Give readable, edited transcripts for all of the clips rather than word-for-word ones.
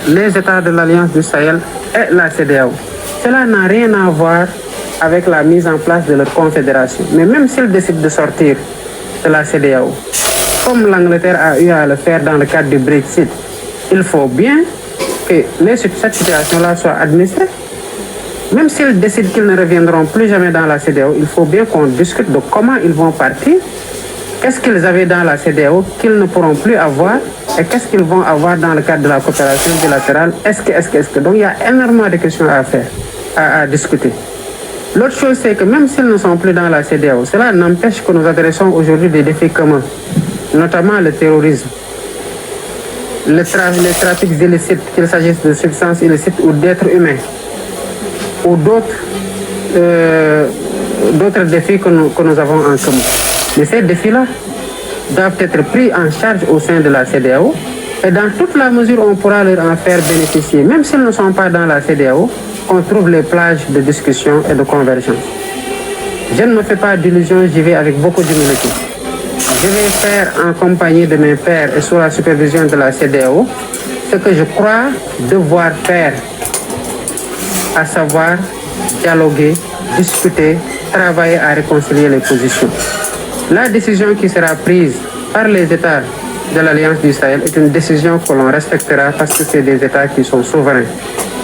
les États de l'Alliance du Sahel et la CEDEAO. Cela n'a rien à voir avec la mise en place de leur confédération. Mais même s'ils décident de sortir de la CEDEAO, comme l'Angleterre a eu à le faire dans le cadre du Brexit, il faut bien que cette situation-là soit administrée. Même s'ils décident qu'ils ne reviendront plus jamais dans la CEDEAO, il faut bien qu'on discute de comment ils vont partir, qu'est-ce qu'ils avaient dans la CEDEAO qu'ils ne pourront plus avoir et qu'est-ce qu'ils vont avoir dans le cadre de la coopération bilatérale. Est-ce que. Donc il y a énormément de questions à faire, à discuter. L'autre chose, c'est que même s'ils ne sont plus dans la CEDEAO, cela n'empêche que nous adressons aujourd'hui des défis communs, notamment le terrorisme, les trafics illicites, qu'il s'agisse de substances illicites ou d'êtres humains, ou d'autres défis que nous avons en commun. Mais ces défis-là doivent être pris en charge au sein de la CEDEAO et dans toute la mesure où on pourra leur en faire bénéficier, même s'ils ne sont pas dans la CEDEAO, on trouve les plages de discussion et de convergence. Je ne me fais pas d'illusions, j'y vais avec beaucoup d'humilité. Je vais faire en compagnie de mes pairs et sous la supervision de la CEDEAO ce que je crois devoir faire, à savoir dialoguer, discuter, travailler à réconcilier les positions. La décision qui sera prise par les États de l'Alliance du Sahel est une décision que l'on respectera parce que c'est des États qui sont souverains.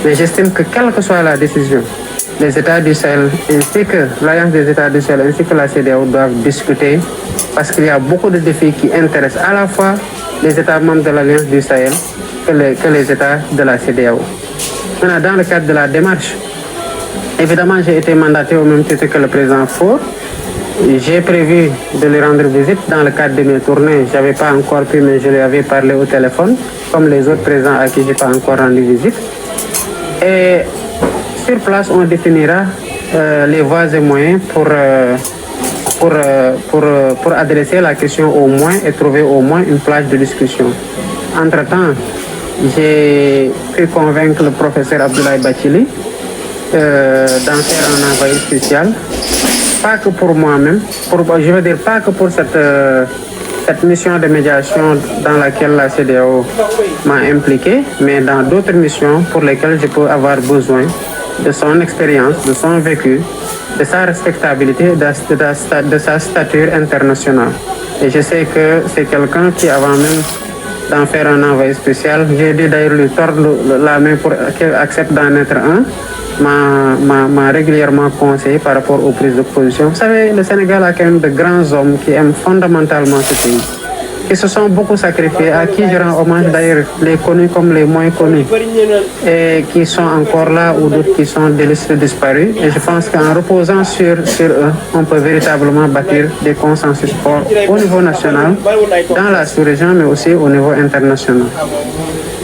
Mais j'estime que quelle que soit la décision, les États du Sahel ainsi que l'Alliance des États du Sahel ainsi que la CEDEAO doivent discuter parce qu'il y a beaucoup de défis qui intéressent à la fois les États membres de l'Alliance du Sahel que les États de la CEDEAO. Maintenant, dans le cadre de la démarche, évidemment, j'ai été mandaté au même titre que le président Faure. J'ai prévu de lui rendre visite dans le cadre de mes tournées. Je n'avais pas encore pu, mais je lui avais parlé au téléphone, comme les autres présidents à qui je n'ai pas encore rendu visite. Et sur place, on définira les voies et moyens pour adresser la question au moins et trouver au moins une plage de discussion. Entre-temps, j'ai pu convaincre le professeur Abdoulaye Bathily d'en faire un envoyé spécial. Pas que pour moi-même, je veux dire pas que pour cette mission de médiation dans laquelle la CEDEAO m'a impliqué, mais dans d'autres missions pour lesquelles je peux avoir besoin de son expérience, de son vécu, de sa respectabilité, de sa stature internationale. Et je sais que c'est quelqu'un qui, avant même d'en faire un envoyé spécial, j'ai dû d'ailleurs lui tordre la main pour qu'elle accepte d'en être un, m'a régulièrement conseillé par rapport aux prises de position. Vous savez, le Sénégal a quand même de grands hommes qui aiment fondamentalement ce pays, qui se sont beaucoup sacrifiés, à qui je rends hommage d'ailleurs, les connus comme les moins connus, et qui sont encore là ou d'autres qui sont disparus. Et je pense qu'en reposant sur eux, on peut véritablement bâtir des consensus forts au niveau national, dans la sous-région, mais aussi au niveau international.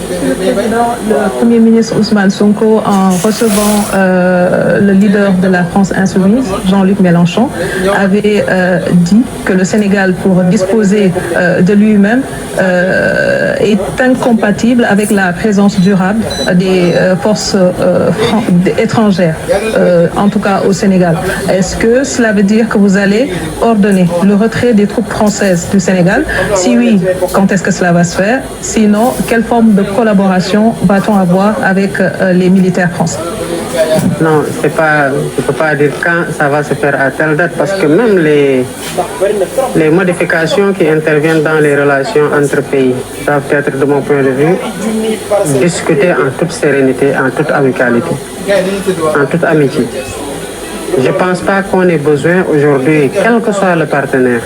Le Président, le Premier ministre Ousmane Sonko, en recevant le leader de la France Insoumise, Jean-Luc Mélenchon, avait dit que le Sénégal, pour disposer de lui-même, est incompatible avec la présence durable des forces étrangères, en tout cas au Sénégal. Est-ce que cela veut dire que vous allez ordonner le retrait des troupes françaises du Sénégal? Si oui, quand est-ce que cela va se faire? Sinon, quelle forme de collaboration va-t-on avoir avec les militaires français? Non, je ne peux pas dire quand ça va se faire à telle date parce que même les modifications qui interviennent dans les relations entre pays doivent être, de mon point de vue, discutées en toute sérénité, en toute amicalité, en toute amitié. Je ne pense pas qu'on ait besoin aujourd'hui, quel que soit le partenaire,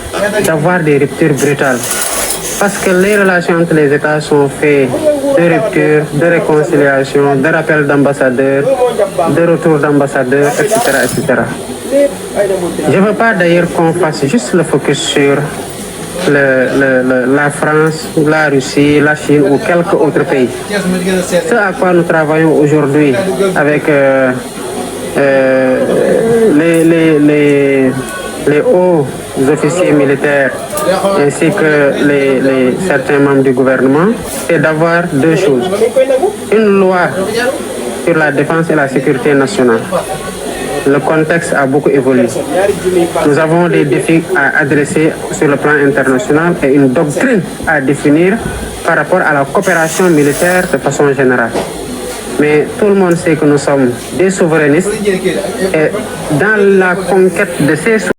d'avoir des ruptures brutales. Parce que les relations entre les États sont faites de rupture, de réconciliation, de rappel d'ambassadeurs, de retour d'ambassadeurs, etc., etc. Je ne veux pas d'ailleurs qu'on fasse juste le focus sur la France, la Russie, la Chine ou quelques autres pays. Ce à quoi nous travaillons aujourd'hui avec les hauts officiers militaires ainsi que certains membres du gouvernement, c'est d'avoir deux choses. Une loi sur la défense et la sécurité nationale le contexte a beaucoup évolué. Nous avons des défis à adresser sur le plan international et une doctrine à définir par rapport à la coopération militaire de façon générale. Mais tout le monde sait que nous sommes des souverainistes et dans la conquête de ces